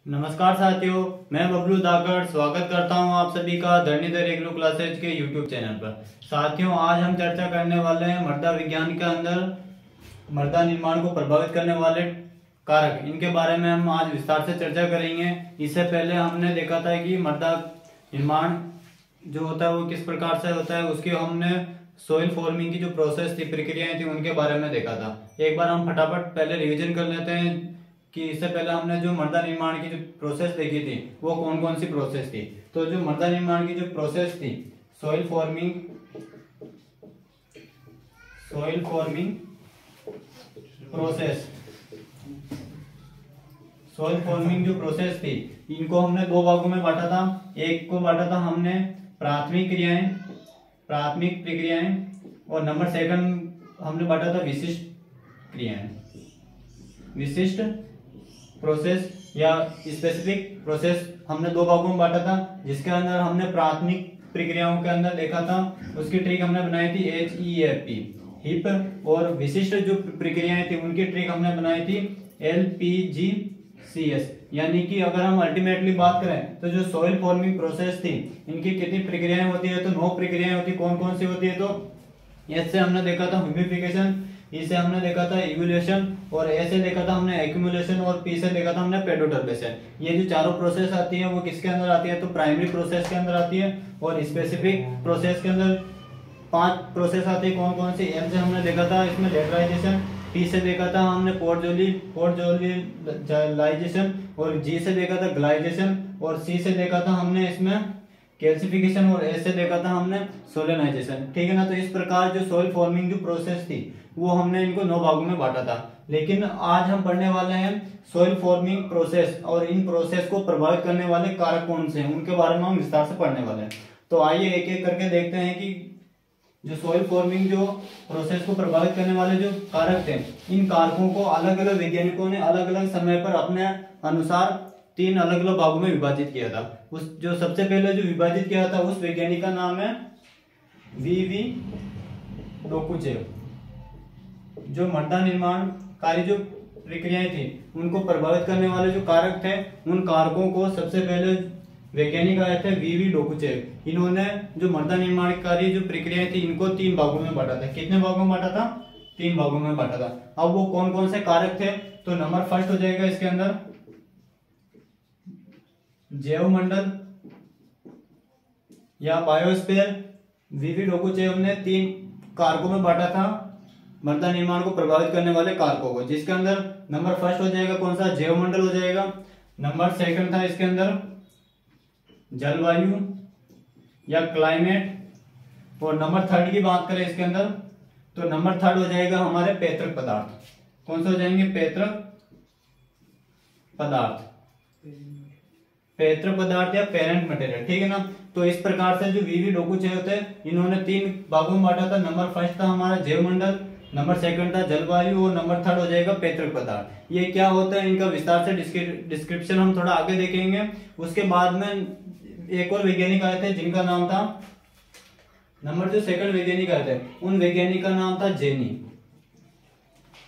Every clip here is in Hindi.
नमस्कार साथियों, मैं बबलू धाकड़ स्वागत करता हूं आप सभी का धरणीधर एग्रो क्लासेज के यूट्यूब चैनल पर। साथियों, आज हम चर्चा करने वाले हैं मृदा विज्ञान के अंदर मृदा निर्माण को प्रभावित करने वाले कारक, इनके बारे में हम आज विस्तार से चर्चा करेंगे। इससे पहले हमने देखा था कि मृदा निर्माण जो होता है वो किस प्रकार से होता है, उसकी हमने सोइल फॉर्मिंग की जो प्रोसेस थी, प्रक्रियाएं थी, उनके बारे में देखा था। एक बार हम फटाफट पहले रिवीजन कर लेते हैं कि इससे पहले हमने जो मृदा निर्माण की जो प्रोसेस देखी थी वो कौन कौन सी प्रोसेस थी। तो जो मृदा निर्माण की जो प्रोसेस थी, सॉइल फॉर्मिंग जो प्रोसेस थी, इनको हमने दो भागों में बांटा था। एक को बांटा था हमने प्राथमिक प्रक्रियाएं, और नंबर सेकंड हमने बांटा था विशिष्ट प्रोसेस या स्पेसिफिक प्रोसेस। हमने दो भागों में बांटा था, जिसके अंदर हमने प्राथमिक प्रक्रियाओं के अंदर देखा था, उसकी ट्रिक हमने बनाई थी HEAP हिप, और विशिष्ट जो प्रक्रियाएं थी उनकी ट्रिक हमने बनाई थी LPGCS। यानी कि अगर हम अल्टीमेटली बात करें तो जो सॉइल फॉर्मिंग प्रोसेस थी, इनकी कितनी प्रक्रियाएं होती है, तो 9 प्रक्रियाएं होती। कौन कौन सी होती है? तो एस से हमने देखा था ह्यूमिफिकेशन, ई से हमने देखा था इवोल्यूशन, और ए से देखा था हमने एक्यूमुलेशन, और पी से देखा था हमने पेडोटर्बेशन। ये जो चारों प्रोसेस आती है वो किसके अंदर आती है? तो प्राइमरी प्रोसेस के अंदर आती है। और स्पेसिफिक प्रोसेस के अंदर 5 प्रोसेस आती है। कौन कौन सी? एम से हमने देखा था इसमें लेटराइजेशन, टी से देखा था हमने पोर्टजोलिलाइजेशन, और जी से देखा था ग्लाइजेशन, और सी से देखा था हमने इसमें कैल्सिफिकेशन, और एस से देखा था हमने सोलेनाइजेशन। ठीक है ना। तो इस प्रकार जो सॉइल फॉर्मिंग जो प्रोसेस थी वो हमने इनको 9 भागों में बांटा था। लेकिन आज हम पढ़ने वाले हैं सॉइल फॉर्मिंग प्रोसेस, और इन प्रोसेस को प्रभावित करने वाले कारक कौन से हैं उनके बारे में हम विस्तार से पढ़ने वाले हैं। तो आइए एक एक करके देखते हैं कि जो सॉइल फॉर्मिंग जो प्रोसेस को प्रभावित करने वाले जो कारक थे, इन कारकों को अलग अलग वैज्ञानिकों ने अलग अलग समय पर अपने अनुसार 3 अलग अलग भागों में विभाजित किया था। उस जो सबसे पहले जो विभाजित किया था उस वैज्ञानिक का नाम है वी डोकुचेव। जो मृदा निर्माण कार्य जो प्रक्रियाएं थी उनको प्रभावित करने वाले जो कारक थे, उन कारकों को सबसे पहले वैज्ञानिक आए थे वी डोकुचेव। इन्होंने जो मृदा निर्माण कार्य जो प्रक्रियाएं थी इनको 3 भागों में बांटा था। कितने भागों में बांटा था? 3 भागों में बांटा था। अब वो कौन कौन से कारक थे? तो नंबर फर्स्ट हो जाएगा इसके अंदर जैव मंडल या बायोस्फीयर। वी डोकुचेव ने 3 कारकों में बांटा था मृदा निर्माण को प्रभावित करने वाले कारकों को, जिसके अंदर नंबर फर्स्ट हो जाएगा कौन सा? जैव मंडल हो जाएगा। नंबर सेकंड था इसके अंदर जलवायु या क्लाइमेट, और नंबर थर्ड की बात करें इसके अंदर तो नंबर थर्ड हो जाएगा हमारे पैतृक पदार्थ। कौन से हो जाएंगे? पैतृक पदार्थ या पेरेंट मटेरियल। ठीक है ना। तो इस प्रकार से जो वी डोकुचेव थे, इन्होंने 3 भागों में बांटा था। नंबर फर्स्ट था हमारा जैव मंडल, नंबर सेकंड था जलवायु, और नंबर थर्ड हो जाएगा पैतृक पदार्थ। ये क्या होता है इनका विस्तार से डिस्क्रिप्शन हम थोड़ा आगे देखेंगे। उसके बाद में एक और वैज्ञानिक आए थे जिनका नाम था, नंबर जो सेकंड वैज्ञानिक आए थे उन वैज्ञानिक का नाम था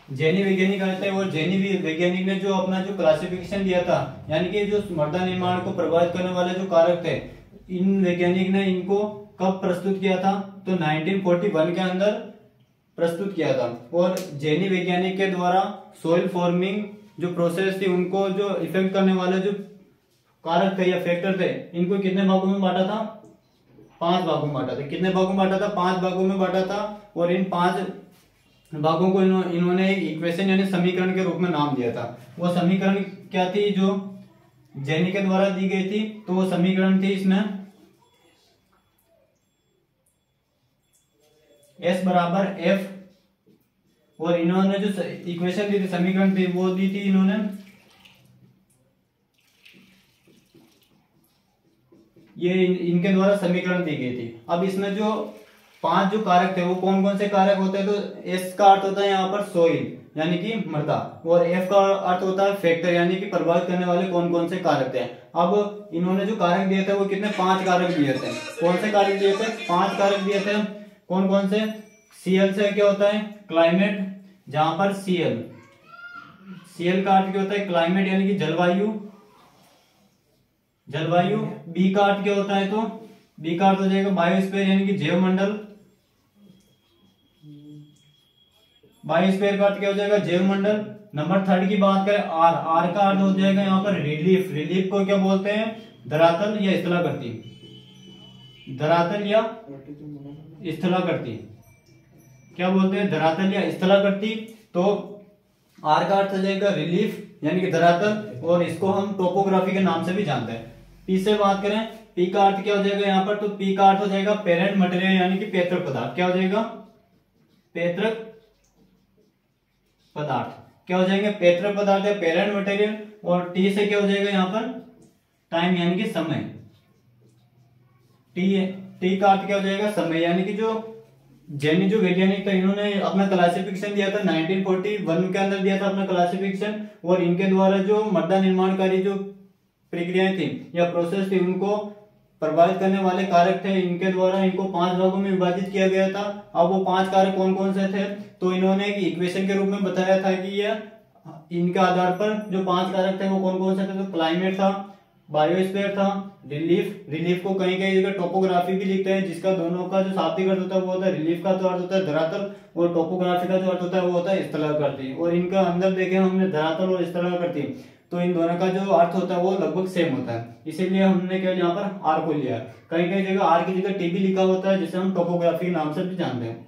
जेनी वैज्ञानिक आए थे। और जेनी वैज्ञानिक ने जो अपना जो क्लासिफिकेशन दिया था, यानी कि जो मृदा निर्माण को प्रभावित करने वाले जो कारक थे, इन वैज्ञानिक ने इनको कब प्रस्तुत किया था? तो 1941 के अंदर प्रस्तुत किया था। और जेनी वैज्ञानिक के द्वारा सॉइल फॉर्मिंग जो प्रोसेस थी उनको जो इफेक्ट करने वाले जो कारक थे या फैक्टर थे, इनको कितने भागों में बांटा था? 5 भागों में बांटा था। कितने भागों में बांटा था? 5 भागों में बांटा था। और इन 5 भागों को इन्होंने एक इक्वेशन यानी समीकरण के रूप में नाम दिया था। वो समीकरण क्या थी जो जेनी के द्वारा दी गई थी? तो वो समीकरण थी इसमें S बराबर F, और इन्होंने जो इक्वेशन दी थी, समीकरण थी, वो दी थी इन्होंने ये इनके द्वारा समीकरण दी गई थी। अब इसमें जो 5 जो कारक थे वो कौन कौन से कारक होते हैं? तो S का अर्थ होता है यहाँ पर सोइल यानी कि मृदा, और F का अर्थ होता है फैक्टर यानी कि प्रभावित करने वाले कौन कौन से कारक थे। अब इन्होंने जो कारक दिए थे वो कितने? 5 कारक दिए थे। कौन से कारक दिए थे? 5 कारक दिए थे। कौन कौन से? Cl से क्या होता है? क्लाइमेट, जहां पर Cl का अर्थ क्या होता है? क्लाइमेट यानी कि जलवायु, जलवायु। बी का अर्थ क्या होता है, तो बी का अर्थ हो जाएगा बायोस्फीयर यानी कि जैव मंडल। बायोस्फीयर का अर्थ क्या हो जाएगा, जैव मंडल। नंबर थर्ड की बात करें, आर, आर का अर्थ हो जाएगा यहाँ पर रिलीफ। रिलीफ को क्या बोलते हैं, धरातल या स्थलाकृति, धरातल या स्थलाकृति, क्या बोलते हैं, धरातल या स्थलाकृति। तो आर का अर्थ हो जाएगा रिलीफ यानी कि धरातल, और इसको हम टोपोग्राफी के नाम से भी जानते हैं। पी से बात करें, पी का अर्थ क्या हो जाएगा यहाँ पर, तो पी का अर्थ हो जाएगा पेरेंट मटेरियल यानी कि पैतृक पदार्थ। क्या हो जाएगा, पैतृक पदार्थ, क्या हो जाएंगे, पैतृक पदार्थ या पेरेंट मटेरियल। और टी से क्या हो जाएगा यहाँ पर, टाइम यानी कि समय। टी का अर्थ क्या हो जाएगा, समय, यानी कि जो जैनी जो वैज्ञानिक था इन्होंने अपना क्लासिफिकेशन दिया था 1941 के अंदर दिया था अपना क्लासिफिकेशन, और इनके द्वारा जो मृदा निर्माणकारी जो प्रक्रियाएं थी या प्रोसेस थी उनको प्रभावित करने वाले कारक थे, इनके द्वारा इनको 5 भागों में विभाजित किया गया था। अब वो 5 कारक कौन कौन से थे, तो इन्होंने एक इक्वेशन के रूप में बताया था कि यह इनके आधार पर जो 5 कारक थे वो कौन कौन से थे, तो क्लाइमेट था, बायोस्फीयर था, रिलीफ, रिलीफ को कहीं कहीं जगह टोपोग्राफी भी लिखते हैं, जिसका दोनों का जो शाब्दिक अर्थ होता है वो होता है, रिलीफ का तो अर्थ होता है धरातल, और टोपोग्राफी का जो अर्थ होता है वो होता है स्थलाकृति। और इनका अंदर देखें हमने धरातल और स्थलाकृति, तो इन दोनों का जो अर्थ होता है वो लगभग सेम होता है, इसीलिए हमने क्या यहाँ पर आर को लिया। कहीं कहीं जगह आर की जगह टी भी लिखा होता है, जिसे हम टोपोग्राफी के नाम से भी जानते हैं।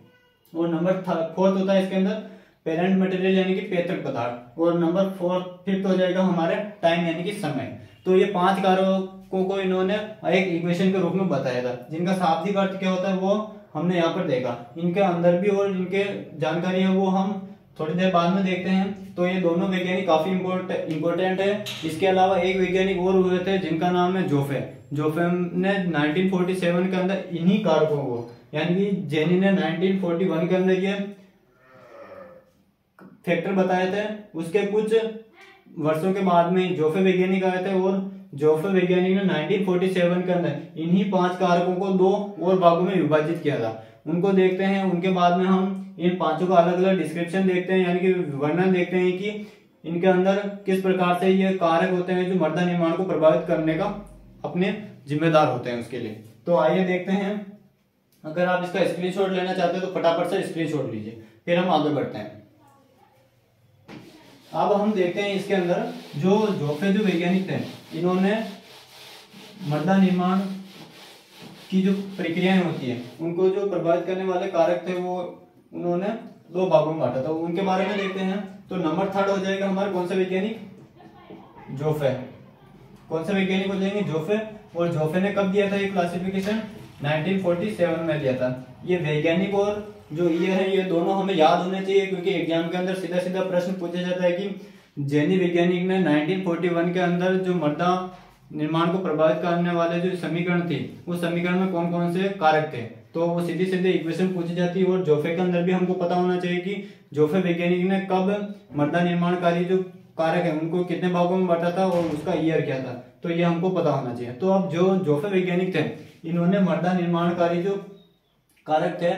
और नंबर 4 होता है इसके अंदर पेरेंट मटेरियल यानी कि पैतृक पदार्थ, और नंबर 5 हो जाएगा हमारे टाइम यानी कि समय। तो ये 5 कारकों को इन्होंने एक इक्वेशन के रूप में बताया था, जिनका शाब्दिक अर्थ क्या होता है वो हमने यहाँ पर देखा। इनके अंदर भी और इनके जानकारी है वो हम थोड़ी देर बाद में देखते हैं। तो ये दोनों वैज्ञानिक काफी इंपॉर्टेंट है। इसके अलावा एक वैज्ञानिक और हुए थे जिनका नाम है जोफे। जोफे ने 1947 के अंदर इन्हीं कारकों को, यानी कि जेनी ने 1941 के अंदर ये फैक्टर बताए थे। उसके कुछ वर्षों के बाद में जोफे वैज्ञानिक आए थे, और जोफे वैज्ञानिक ने 1947 के अंदर इन्हीं 5 कारकों को 2 और भागों में विभाजित किया था। उनको देखते हैं, उनके बाद में हम इन 5 का अलग अलग डिस्क्रिप्शन देखते हैं, यानी कि वर्णन देखते हैं कि इनके अंदर किस प्रकार से ये कारक होते हैं जो मृदा निर्माण को प्रभावित करने का अपने जिम्मेदार होते हैं उसके लिए। तो आइए देखते हैं। अगर आप इसका स्क्रीनशॉट लेना चाहते हैं तो फटाफट से स्क्रीनशॉट लीजिए, फिर हम आगे बढ़ते हैं। अब हम देखते हैं इसके अंदर जो जोफे जो वैज्ञानिक थे इन्होंने मृदा निर्माण की जो प्रक्रियाएं होती है उनको जो प्रभावित करने वाले कारक थे वो उन्होंने 2 भागों में बांटा था। उनके बारे में देखते हैं। तो नंबर 3 हो जाएगा हमारे कौन से वैज्ञानिक, जोफे। कौन से वैज्ञानिक हो जाएंगे, जोफे। और जोफे ने कब दिया था ये क्लासिफिकेशन, 1947 में दिया था। ये वैज्ञानिक और जो ये है ये दोनों हमें याद होने चाहिए, क्योंकि एग्जाम के अंदर सीधा सीधा प्रश्न पूछा जाता है कि जेनी वैज्ञानिक ने 1941 के अंदर जो मृदा निर्माण को प्रभावित करने वाले जो समीकरण थे उस समीकरण में कौन कौन से कारक थे, तो वो सीधे सीधे इक्वेशन पूछी जाती है। और जोफे के अंदर भी हमको पता होना चाहिए कि जोफे वैज्ञानिक ने कब मृदा निर्माणकारी जो कारक है उनको कितने भागों में बांटा था और उसका ईयर क्या था, तो ये हमको पता होना चाहिए। तो अब जो जोफे वैज्ञानिक थे इन्होंने मृदा निर्माणकारी जो कारक थे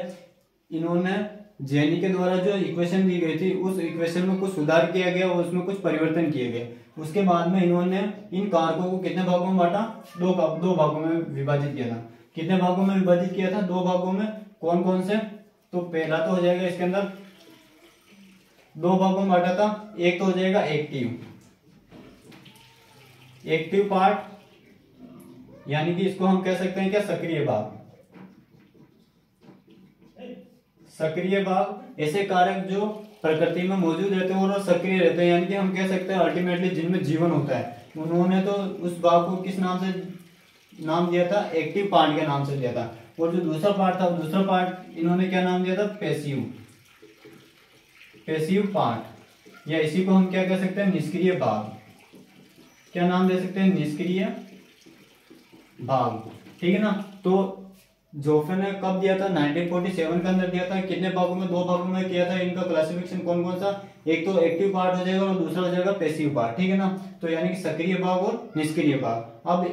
इन्होंने जेनी के द्वारा जो इक्वेशन दी गई थी उस इक्वेशन में कुछ सुधार किया गया और उसमें कुछ परिवर्तन किए गए। उसके बाद में इन्होंने इन कारकों को कितने भागों में बांटा, 2 भागों में विभाजित किया था। कितने भागों में विभाजित किया था, 2 भागों में। कौन कौन से, तो पहला तो हो जाएगा इसके अंदर 2 भागों में बांटा था। एक तो हो जाएगा एक्टिव पार्ट, यानी कि इसको हम कह सकते हैं क्या, सक्रिय भाग। सक्रिय भाग ऐसे कारक जो प्रकृति में मौजूद रहते हैं और सक्रिय रहते हैं, यानी कि हम कह सकते हैं अल्टीमेटली जिनमें जीवन होता है। उन्होंने तो उस भाग को किस नाम से नाम दिया था, एक्टिव पार्ट के नाम से दिया था। और जो दूसरा पार्ट था, दूसरा पार्ट इन्होंने क्या नाम दिया था, पैसिव पार्ट, या इसी को हम क्या कह सकते हैं, निष्क्रिय भाग। क्या नाम दे सकते हैं, निष्क्रिय भाग। ठीक है ना। तो जोफे ने कब दिया था, 1947 के अंदर दिया था। कितने भागों में, 2 भागों में किया था। इनका क्लासिफिकेशन कौन कौन सा, एक तो एक्टिव पार्ट हो जाएगा और दूसरा हो जाएगा पैसिव पार्ट। ठीक है ना। तो यानी कि सक्रिय भाग और निष्क्रिय भाग। अब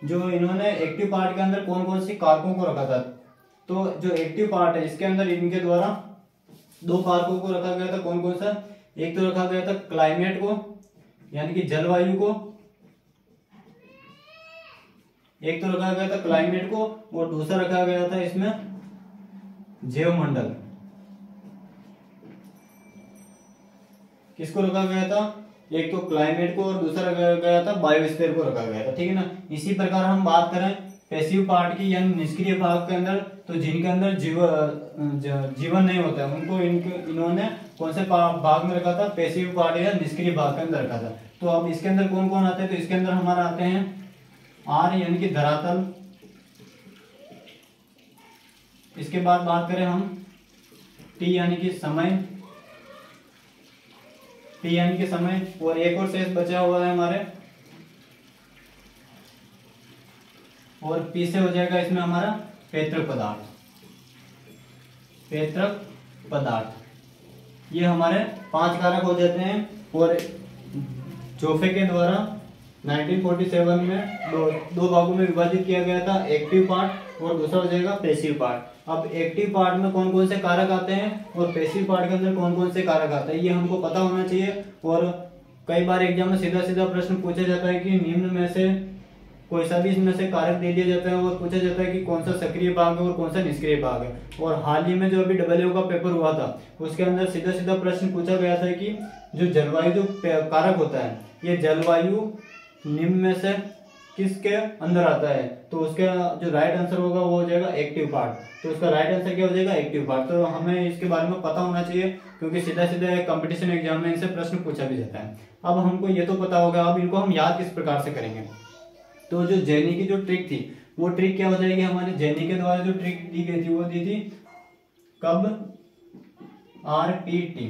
जो इन्होंने एक्टिव पार्ट के अंदर कौन कौन सी कारकों को रखा था, तो जो एक्टिव पार्ट है इसके अंदर इनके द्वारा 2 कारकों को रखा गया था। कौन कौन सा, एक तो रखा गया था क्लाइमेट को, यानी कि जलवायु को, एक तो रखा गया था क्लाइमेट को और दूसरा रखा गया था इसमें जैवमंडल। किसको रखा गया था? एक तो क्लाइमेट को और दूसरा रखा गया था बायोस्फीयर को रखा गया था, ठीक है ना। इसी प्रकार हम बात करें पैसिव पार्ट की यानी निष्क्रिय भाग के अंदर, तो जिनके अंदर जीवन नहीं होता है उनको इन्होंने कौन से भाग में रखा था? पैसिव पार्ट या निष्क्रिय भाग के अंदर रखा था। तो अब इसके अंदर कौन कौन आते हैं? तो इसके अंदर हमारा आते हैं आर यानी कि धरातल, इसके बाद बात करें हम टी यानी कि समय, टी यानी कि समय, और एक और शेष बचा हुआ है हमारे, और पी से हो जाएगा इसमें हमारा पैतृक पदार्थ, पैतृक पदार्थ। ये हमारे 5 कारक हो जाते हैं। और जोफे के द्वारा 1947 में दो भागों में विभाजित किया गया था, एक्टिव पार्ट और दूसरा हो जाएगा पैसिव पार्ट। अब एक्टिव पार्ट में कौन कौन से कारक आते हैं और पैसिव पार्ट के अंदर कौन कौन से कारक आते हैं, ये हमको पता होना चाहिए। और कई बार एग्जाम में सीधा सीधा प्रश्न पूछा जाता है कि निम्न में से कोई सा भी इसमें से कारक दे दिया जाता है और पूछा जाता है कि कौन सा सक्रिय भाग है और कौन सा निष्क्रिय भाग है। और हाल ही में जो अभी डब्ल्यू का पेपर हुआ था उसके अंदर सीधा सीधा प्रश्न पूछा गया था कि जो जलवायु जो कारक होता है, ये जलवायु निम्न में से किसके अंदर आता है? तो उसका जो राइट आंसर होगा वो हो जाएगा एक्टिव पार्ट। तो उसका राइट आंसर क्या हो जाएगा? Active part. तो हमें इसके बारे में पता होना चाहिए क्योंकि सीधा सीधा कंपटीशन एग्जाम में इनसे प्रश्न पूछा भी जाता है। अब हमको ये तो पता होगा, अब इनको हम याद किस प्रकार से करेंगे? तो जो जैनी की जो ट्रिक थी वो ट्रिक क्या हो जाएगी? हमारे जैनी के द्वारा जो ट्रिक दी गई थी वो दी थी कब? RPT।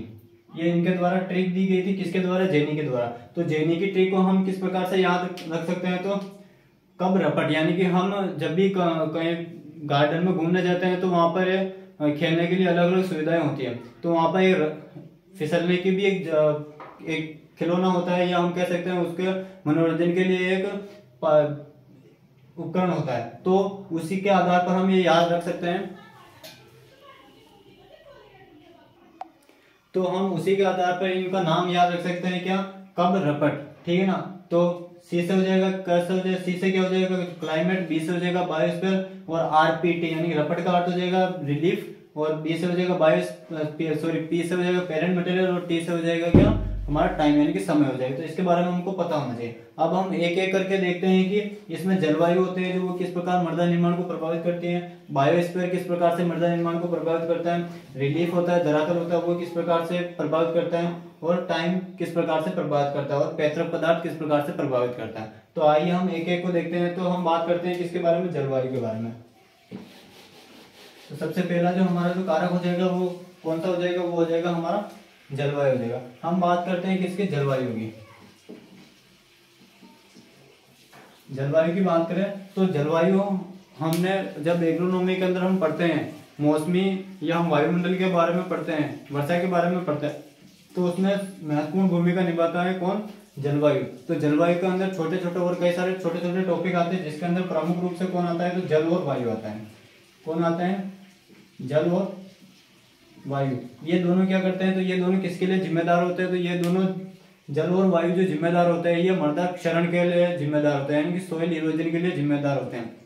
ये इनके द्वारा ट्रिक दी गई थी, किसके द्वारा? जैनी के द्वारा। तो जैनी की ट्रिक को हम किस प्रकार से याद रख सकते हैं? तो कब रपट, यानी कि हम जब भी कहीं गार्डन में घूमने जाते हैं तो वहां पर खेलने के लिए अलग अलग सुविधाएं होती है, तो वहां पर फिसलने की भी एक खिलौना होता है, या हम कह सकते हैं उसके मनोरंजन के लिए एक उपकरण होता है। तो उसी के आधार पर हम ये याद रख सकते हैं। तो हम उसी के आधार पर इनका नाम याद रख सकते हैं क्या? कब रपट, ठीक है ना। तो सी से हो जाएगा, क से हो जाएगा, सी से क्या हो जाएगा? क्लाइमेट, बी से हो जाएगा बायोस्फीयर, और RPT यानी रपट का अर्थ हो जाएगा रिलीफ, और बी से हो जाएगा पी से हो जाएगा पेरेंट मटेरियल, और टी से हो जाएगा क्या? हमारा टाइम यानी कि समय हो जाएगा। तो इसके बारे में हमको पता होना चाहिए। अब हम एक एक करके देखते हैं कि इसमें जलवायु होते हैं जो वो किस प्रकार मृदा निर्माण को प्रभावित करती है, बायोस्फीयर किस प्रकार से मृदा निर्माण को प्रभावित करता है, रिलीफ होता है, धरातल होता है वो किस प्रकार से प्रभावित करता है, और टाइम किस प्रकार से प्रभावित करता है, और पैतृक पदार्थ किस प्रकार से प्रभावित करता है। तो आइए हम एक एक को देखते हैं। तो हम बात करते हैं किसके बारे में? जलवायु के बारे में। तो सबसे पहला जो हमारा जो कारक हो जाएगा वो कौन सा हो जाएगा? वो हो जाएगा हमारा जलवायु हो जाएगा। हम बात करते हैं किसके? जलवायु की। जलवायु की बात करें तो जलवायु हमने जब एग्रोनॉमी के अंदर हम पढ़ते हैं मौसमी या हम वायुमंडल के बारे में पढ़ते हैं, वर्षा के बारे में पढ़ते हैं, तो उसमें महत्वपूर्ण भूमिका निभाता है कौन? जलवायु। तो जलवायु के अंदर छोटे छोटे और कई सारे छोटे छोटे टॉपिक आते हैं जिसके अंदर प्रमुख रूप से कौन आता है? तो जल और वायु आता है। कौन आते हैं? जल और वायु। ये दोनों क्या करते हैं? तो ये दोनों किसके लिए जिम्मेदार होते हैं? तो ये दोनों जल और वायु जो जिम्मेदार होते हैं ये मृदा क्षरण के लिए जिम्मेदार होते हैं, यानी कि सॉइल इरोजन के लिए जिम्मेदार होते हैं।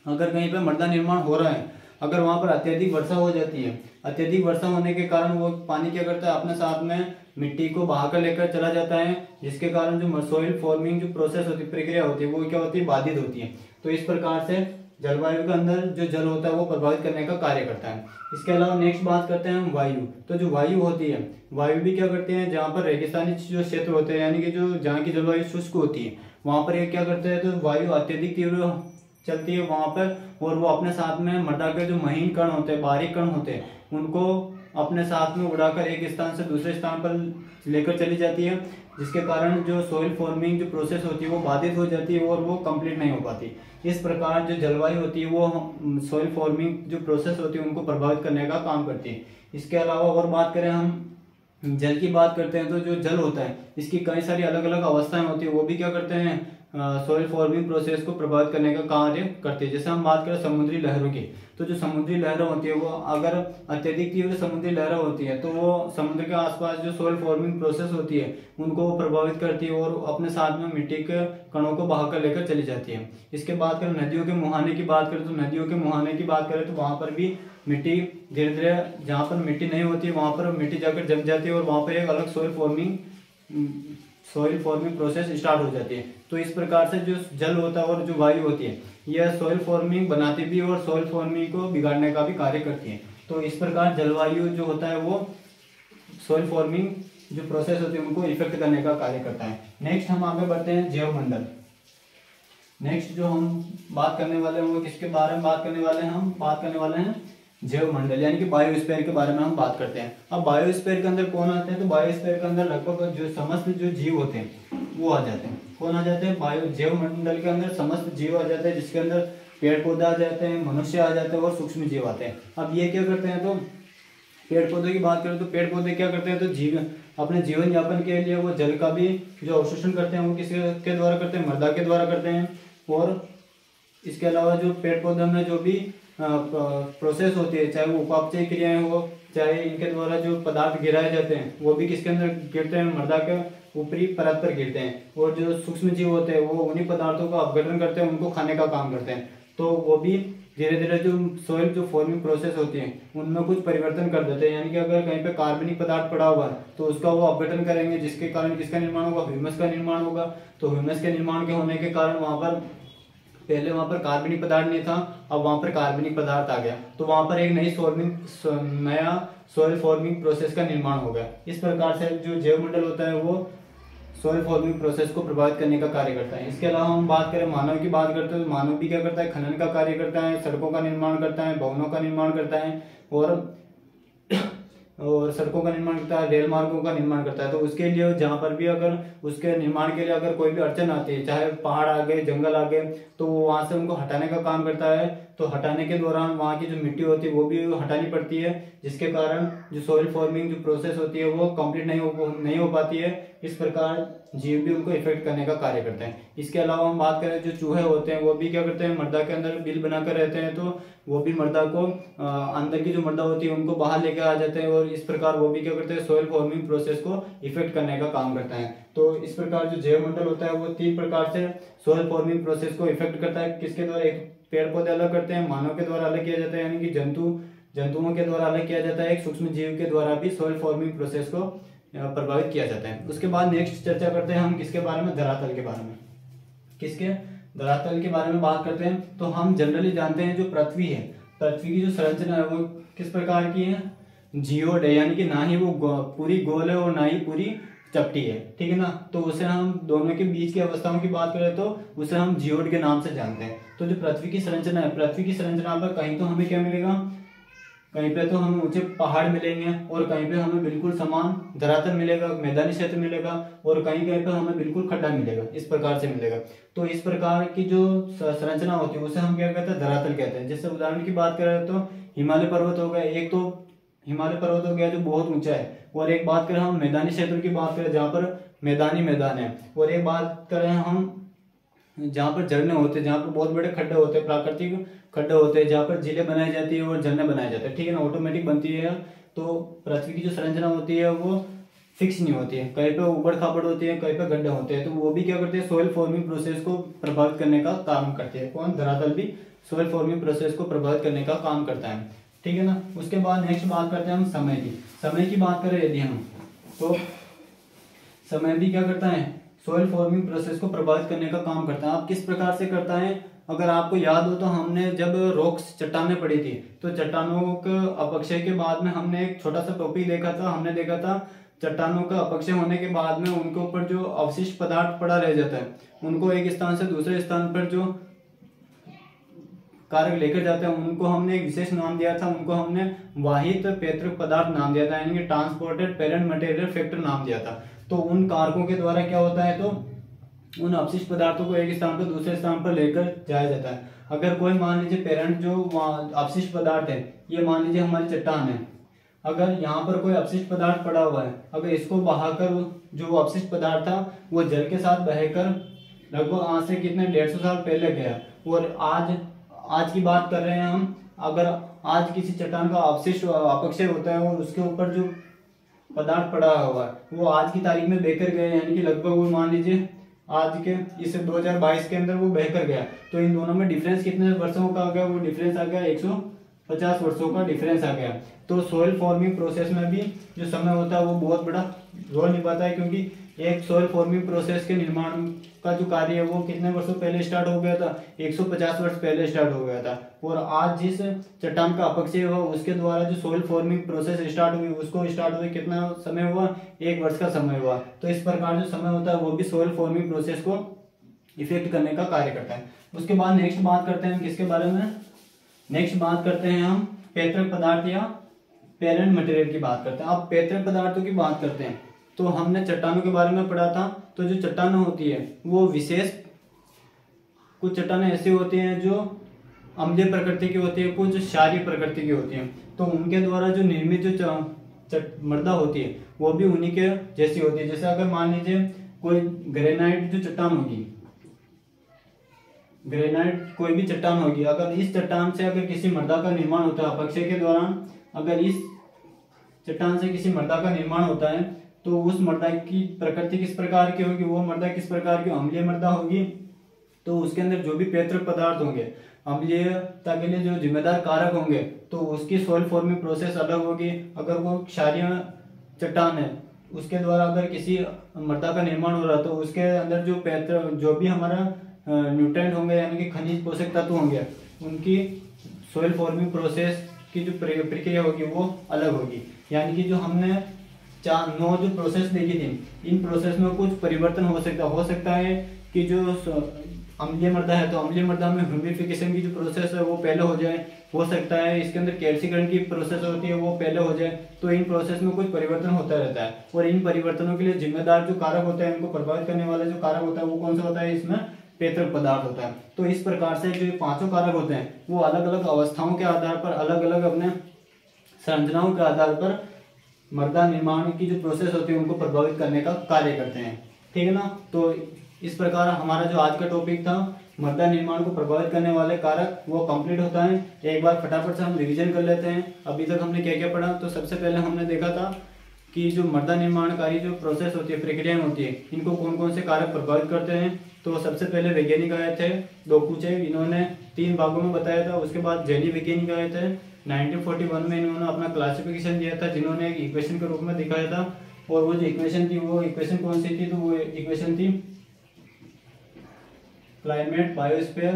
अगर कहीं पे मृदा निर्माण हो रहा है, अगर वहां पर अत्यधिक वर्षा हो जाती है, अत्यधिक वर्षा होने के कारण वो पानी क्या करता है? अपने साथ में मिट्टी को बहाकर लेकर चला जाता है, जिसके कारण जो सॉइल फॉर्मिंग जो प्रोसेस होती है, प्रक्रिया होती है, वो क्या होती है? बाधित होती है। तो इस प्रकार से जलवायु के अंदर जो जल होता है वो प्रभावित करने का कार्य करता है। इसके अलावा नेक्स्ट बात करते हैं हम वायु। तो जो वायु होती है, वायु भी क्या करते हैं? जहाँ पर रेगिस्तानी जो क्षेत्र होते हैं, यानी कि जो जहाँ की जलवायु शुष्क होती है, वहां पर ये क्या करते हैं? तो वायु अत्यधिक तीव्र चलती है वहां पर, और वो अपने साथ में मृदा के जो महीन कण होते हैं, बारीक कण होते हैं, उनको अपने साथ में उड़ाकर एक स्थान से दूसरे स्थान पर लेकर चली जाती है, जिसके कारण जो सॉइल फॉर्मिंग जो प्रोसेस होती है वो बाधित हो जाती है और वो कंप्लीट नहीं हो पाती। इस प्रकार जो जलवायु होती है वो सॉइल फॉर्मिंग जो प्रोसेस होती है उनको प्रभावित करने का काम करती है। इसके अलावा और बात करें हम जल की बात करते हैं, तो जो जल होता है इसकी कई सारी अलग अलग अवस्थाएं होती है, वो भी क्या करते हैं? सॉइल फॉर्मिंग प्रोसेस को प्रभावित करने का कार्य करती है। जैसे हम बात करें समुद्री लहरों की, तो जो समुद्री लहरें होती है वो अगर अत्यधिक तीव्र समुद्री लहरें होती है तो वो समुद्र के आसपास जो सॉइल फॉर्मिंग प्रोसेस होती है उनको वो प्रभावित करती है और अपने साथ में मिट्टी के कणों को बहाकर लेकर चली जाती है। इसके बाद करें नदियों के मुहाने की बात करें, तो नदियों के मुहाने की बात करें तो वहां पर भी मिट्टी धीरे धीरे, जहाँ पर मिट्टी नहीं होती है वहां पर मिट्टी जाकर जम जाती है और वहां पर एक अलग सॉइल फॉर्मिंग प्रोसेस स्टार्ट हो जाती है। तो इस प्रकार से जो जल होता है और जो वायु होती है यह सॉइल फॉर्मिंग बनाती भी है और सॉइल फॉर्मिंग को बिगाड़ने का भी कार्य करती है। तो इस प्रकार जलवायु जो होता है वो सॉइल फॉर्मिंग जो प्रोसेस होती है उनको इफेक्ट करने का कार्य करता है। नेक्स्ट हम आगे बढ़ते हैं जैव मंडल। नेक्स्ट जो हम बात करने वाले हैं वो किसके बारे में बात करने वाले हैं, हम बात करने वाले हैं जैव मंडल यानी कि बायोस्फीयर के बारे में हम बात करते हैं। अब बायोस्फीयर के अंदर कौन आते हैं, तो बायोस्फीयर के अंदर लगभग जो समस्त जो जीव होते हैं वो आ जाते हैं। कौन आ जाते हैं, जैव मंडल के अंदर समस्त जीव आ जाते हैं, जिसके अंदर पेड़ पौधे आ जाते हैं, मनुष्य आ जाते हैं और सूक्ष्म जीव आते हैं। अब ये क्या करते हैं, तो पेड़ पौधे की बात करें तो पेड़ पौधे क्या करते हैं, तो जीव अपने जीवन यापन के लिए वो जल का भी जो अवशोषण करते हैं वो किसके द्वारा करते हैं, मृदा के द्वारा करते हैं। और इसके अलावा जो पेड़ पौधों में जो भी प्रोसेस होती है, चाहे वो उपापचय क्रियाएं हो, चाहे इनके द्वारा जो पदार्थ गिराए जाते हैं वो भी किसके अंदर गिरते हैं, मृदा के ऊपरी परत पर गिरते हैं। और जो सूक्ष्म जीव होते हैं वो उन्हीं पदार्थों का अपघटन करते हैं, उनको खाने का काम करते हैं। तो वो भी धीरे धीरे जो सॉइल जो फॉर्मिंग प्रोसेस होती है उनमें कुछ परिवर्तन कर देते हैं। यानी कि अगर कहीं पे कार्बनिक पदार्थ पड़ा हुआ है तो उसका वो अपघटन करेंगे, जिसके कारण किसका निर्माण होगा, ह्यूमस का निर्माण होगा। तो ह्यूमस के निर्माण के होने के कारण पहले वहां पर कार्बनिक पदार्थ नहीं था, अब वहां पर कार्बनिक पदार्थ आ गया, तो वहां पर एक नया सॉइल फॉर्मिंग प्रोसेस का निर्माण हो गया। इस प्रकार से जो जैव मंडल होता है वो सॉइल फॉर्मिंग प्रोसेस को प्रभावित करने का कार्य करता है। इसके अलावा हम बात करें मानव की बात करते हैं तो मानव भी क्या करता है, खनन का कार्य करता है, सड़कों का निर्माण करता है, भवनों का निर्माण करता है और सड़कों का निर्माण करता है, रेल मार्गों का निर्माण करता है। तो उसके लिए जहां पर भी अगर उसके निर्माण के लिए अगर कोई भी अड़चन आती है, चाहे पहाड़ आ गए, जंगल आ गए, तो वो वहां से उनको हटाने का काम करता है। तो हटाने के दौरान वहां की जो मिट्टी होती है वो भी हटानी पड़ती है, जिसके कारण जो सॉइल फॉर्मिंग जो प्रोसेस होती है वो कंप्लीट नहीं हो पाती है। इस प्रकार जीव भी उनको इफेक्ट करने का कार्य करते हैं। इसके अलावा हम बात करें जो चूहे होते हैं वो भी क्या करते हैं, मृदा के अंदर बिल बनाकर रहते हैं, तो वो भी मृदा को अंदर की जो मृदा होती है उनको बाहर लेकर आ जाते हैं और इस प्रकार वो भी क्या करते हैं, सॉइल फॉर्मिंग प्रोसेस को इफेक्ट करने का काम करता है। तो इस प्रकार जो जैव मंडल होता है वो 3 प्रकार से सॉइल फॉर्मिंग प्रोसेस को इफेक्ट करता है। किसके द्वारा, एक पेड़ पौधे अलग करते हैं, मानव के द्वारा अलग किया जाता है यानी कि जंतुओं के द्वारा अलग किया जाता है, एक सूक्ष्म जीव के द्वारा भी सॉइल फॉर्मिंग प्रोसेस को प्रभावित किया जाता है। उसके बाद नेक्स्ट चर्चा करते हैं हम किसके बारे में, धरातल के बारे में। किसके, धरातल के बारे में बात करते हैं। तो हम जनरली जानते हैं जो पृथ्वी है, पृथ्वी की जो संरचना है वो किस प्रकार की है, जियोड है, यानी कि ना ही वो पूरी गोल है और ना ही पूरी चपटी है, ठीक है ना। तो उसे हम दोनों के बीच की अवस्थाओं की बात करें तो उसे हम जियोड के नाम से जानते हैं। तो जो पृथ्वी की संरचना है, पृथ्वी की संरचना पर कहीं तो हमें क्या मिलेगा, कहीं पे तो हमें ऊंचे पहाड़ मिलेंगे और कहीं पे हमें बिल्कुल समान धरातल मिलेगा, मैदानी क्षेत्र मिलेगा और कहीं कहीं पे हमें बिल्कुल खड्डा मिलेगा, इस प्रकार से मिलेगा। तो इस प्रकार की जो संरचना होती है उसे हम क्या कहते हैं, धरातल कहते हैं। जैसे उदाहरण की बात करें तो हिमालय पर्वत हो गया, एक तो हिमालय पर्वत हो गया जो बहुत ऊंचा है, और एक बात करें हम मैदानी क्षेत्र की बात करें जहाँ पर मैदान है, और एक बात करें हम जहाँ पर झरने होते हैं, जहाँ पर बहुत बड़े खड्डे होते हैं, प्राकृतिक खड्डे होते हैं, जहाँ पर झीलें बनाई जाती है और झरने बनाए जाते हैं, ठीक है ना, ऑटोमेटिक बनती है। तो पृथ्वी की जो संरचना होती है वो फिक्स नहीं होती है, कहीं पे उबड़ खाबड़ होती है, कहीं पे गड्ढे होते हैं। तो वो भी क्या करते हैं, सॉइल फॉर्मिंग प्रोसेस को प्रभावित करने का काम करते हैं। कौन, धरातल भी सॉइल फॉर्मिंग प्रोसेस को प्रभावित करने का काम करता है, ठीक है ना। उसके बाद नेक्स्ट बात करते हैं हम समय की बात करें यदि हम, तो समय भी क्या करता है, सॉइल फॉर्मिंग प्रोसेस को प्रभावित करने का काम करता है। आप किस प्रकार से करता है, अगर आपको याद हो तो हमने जब रॉक्स चट्टानें पड़ी थी तो चट्टानों के अपक्षय के बाद में हमने एक छोटा सा टॉपिक देखा था, हमने देखा था चट्टानों का अपक्षय होने के बाद में उनके ऊपर जो अवशिष्ट पदार्थ पड़ा रह जाता है उनको एक स्थान से दूसरे स्थान पर जो कारक लेकर जाते हैं उनको हमने एक विशेष नाम दिया था, उनको हमने वाहित पैतृक पदार्थ नाम दिया था, यानी कि ट्रांसपोर्टेड पेरेंट मटेरियल फैक्टर नाम दिया था। तो उन कारकों के द्वारा क्या होता है, तो उन अपशिष्ट पदार्थों को एक स्थान पर दूसरे स्थान पर लेकर जाया जाता है। अगर कोई मान लीजिए पेरेंट जो अपशिष्ट पदार्थ है, ये मान लीजिए हमारी चट्टान है, अगर यहाँ पर कोई अपशिष्ट पदार्थ पड़ा हुआ है, अगर इसको बहाकर जो अपशिष्ट पदार्थ था वो जल के साथ बहकर लगभग आज से कितने 150 साल पहले गया। और आज की बात कर रहे हैं हम। अगर आज किसी चट्टान का अवशिष्ट अपक्षय होता है और उसके ऊपर जो पदार्थ पड़ा हुआ है वो आज की तारीख में बहकर गए, यानी कि लगभग वो मान लीजिए आज के इस 2022 के अंदर वो बहकर गया, तो इन दोनों में डिफरेंस कितने वर्षों का आ गया? वो डिफरेंस आ गया 150 वर्षों का डिफरेंस आ गया। तो सॉइल फॉर्मिंग प्रोसेस में भी जो समय होता है वो बहुत बड़ा रोल निभाता है, क्योंकि एक सॉइल फॉर्मिंग प्रोसेस के निर्माण का जो कार्य है वो कितने वर्षों पहले स्टार्ट हो गया था? 150 वर्ष पहले स्टार्ट हो गया था। और आज जिस चट्टान का अपक्षय हुआ उसके द्वारा जो सॉइल फॉर्मिंग प्रोसेस स्टार्ट हुई उसको स्टार्ट हुए कितना समय हुआ? 1 वर्ष का समय हुआ। तो इस प्रकार जो समय होता है वो भी सॉइल फॉर्मिंग प्रोसेस को इफेक्ट करने का कार्य करता है। उसके बाद नेक्स्ट बात करते हैं किसके बारे में? नेक्स्ट बात करते हैं हम पैतृक पदार्थ या पेरेंट मटेरियल की बात करते हैं। अब पैतृक पदार्थों की बात करते हैं तो हमने चट्टानों के बारे में पढ़ा था। तो जो चट्टानें होती है वो विशेष, कुछ चट्टानें ऐसी होती हैं जो अम्लीय प्रकृति की होती है, कुछ क्षारीय प्रकृति की होती हैं। तो उनके द्वारा जो निर्मित जो मृदा होती है वो भी उन्हीं के जैसी होती है। जैसे अगर मान लीजिए कोई ग्रेनाइट जो चट्टान होगी, ग्रेनाइट कोई भी चट्टान होगी, अगर इस चट्टान से अगर किसी मृदा का निर्माण होता है अपक्षय के दौरान, अगर इस चट्टान से किसी मृदा का निर्माण होता है तो उस मृदा की प्रकृति किस प्रकार की होगी? वो मृदा किस प्रकार की? अम्लीय मृदा होगी। तो उसके अंदर जो भी पैतृक पदार्थ होंगे, अम्लीयता के लिए जो जिम्मेदार कारक होंगे, तो उसकी सॉइल फॉर्मिंग प्रोसेस अलग होगी। अगर वो क्षारीय चट्टान है उसके द्वारा अगर किसी मृदा का निर्माण हो रहा तो उसके अंदर जो पैतृक जो भी हमारा न्यूट्रेंट होंगे यानी कि खनिज पोषक तत्व होंगे, उनकी सॉइल फॉर्मिंग प्रोसेस की जो प्रक्रिया होगी वो अलग होगी। यानी कि जो हमने 9 जो प्रोसेस देखी थी, इन प्रोसेस में कुछ परिवर्तन हो सकता है कि जो अम्लीय मृदा है तो अम्लीय मृदा में ह्यूमिडिफिकेशन की जो प्रोसेस है वो पहले हो जाए, हो सकता है इसके अंदर कैल्सीकरण की प्रोसेस होती है वो पहले हो जाए। तो इन प्रोसेस में कुछ परिवर्तन होता रहता है और इन परिवर्तनों के लिए जिम्मेदार जो कारक होता है, इनको प्रभावित करने वाला जो कारक होता है वो कौन सा होता है? इसमें पैतृक पदार्थ होता है। तो इस प्रकार से जो 5 कारक होते हैं वो अलग अलग अवस्थाओं के आधार पर, अलग अलग अपने संरचनाओं के आधार पर मृदा निर्माण की जो प्रोसेस होती है उनको प्रभावित करने का कार्य करते हैं। ठीक है ना? तो इस प्रकार हमारा जो आज का टॉपिक था मृदा निर्माण को प्रभावित करने वाले कारक वो कंप्लीट होता है। एक बार फटाफट से हम रिवीजन कर लेते हैं अभी तक हमने क्या क्या पढ़ा। तो सबसे पहले हमने देखा था कि जो मृदा निर्माणकारी जो प्रोसेस होती है, प्रक्रियाएं होती है, इनको कौन कौन से कारक प्रभावित करते हैं। तो सबसे पहले वैज्ञानिक आए थे डोकुचे, इन्होंने 3 भागों में बताया था। उसके बाद जैनी वैज्ञानिक आए थे 1941 में, इन्होंने अपना क्लासिफिकेशन दिया था जिन्होंने एक इक्वेशन के रूप में दिखाया था। और वो जो इक्वेशन थी वो इक्वेशन कौन सी थी? तो वो इक्वेशन थी climate, biosphere,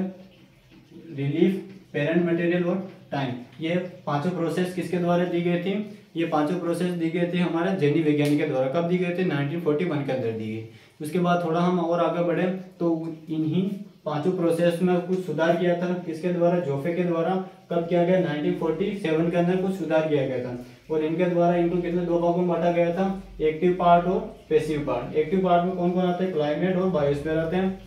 relief, parent material और टाइम। ये 5 प्रोसेस किसके द्वारा दी गई थी? ये 5 प्रोसेस दी गई थी हमारे जैनी वैज्ञानिक के द्वारा। कब दी गई थी? 1941 के अंदर दी गई। उसके बाद थोड़ा हम और आगे बढ़े तो इन्हीं 5 प्रोसेस में कुछ सुधार किया था। किसके द्वारा? जोफे के द्वारा। कब किया गया? 1947 के अंदर कुछ सुधार किया गया था। और इनके द्वारा इनको कितने 2 भागों में बांटा गया था, एक्टिव पार्ट और पैसिव पार्ट। एक्टिव पार्ट में कौन कौन आते हैं? क्लाइमेट और बायोस्फीयर आते हैं।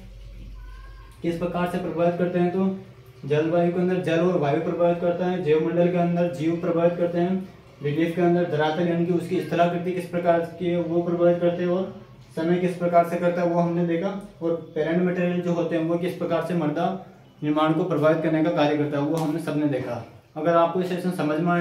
किस प्रकार से प्रभावित करते हैं? तो जलवायु के अंदर जल और वायु प्रभावित करता है, जैव मंडल के अंदर जीव प्रभावित करते हैं, रिलीफ के अंदर धरातल यानी कि उसकी स्थलाकृति किस प्रकार की है वो प्रभावित करते हैं, और समय किस प्रकार से करता है वो हमने देखा। और पेरेंट मटेरियल जो होते हैं वो किस प्रकार से मृदा निर्माण को प्रभावित करने का कार्य करता है वो हमने सबने देखा। अगर आपको ये सेशन समझ में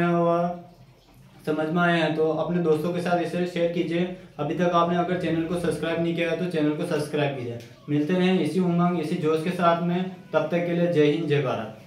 आया है तो अपने दोस्तों के साथ इसे शेयर कीजिए। अभी तक आपने अगर चैनल को सब्सक्राइब नहीं किया है तो चैनल को सब्सक्राइब कीजिए। मिलते हैं इसी उमंग इसी जोश के साथ में, तब तक के लिए जय हिंद जय भारत।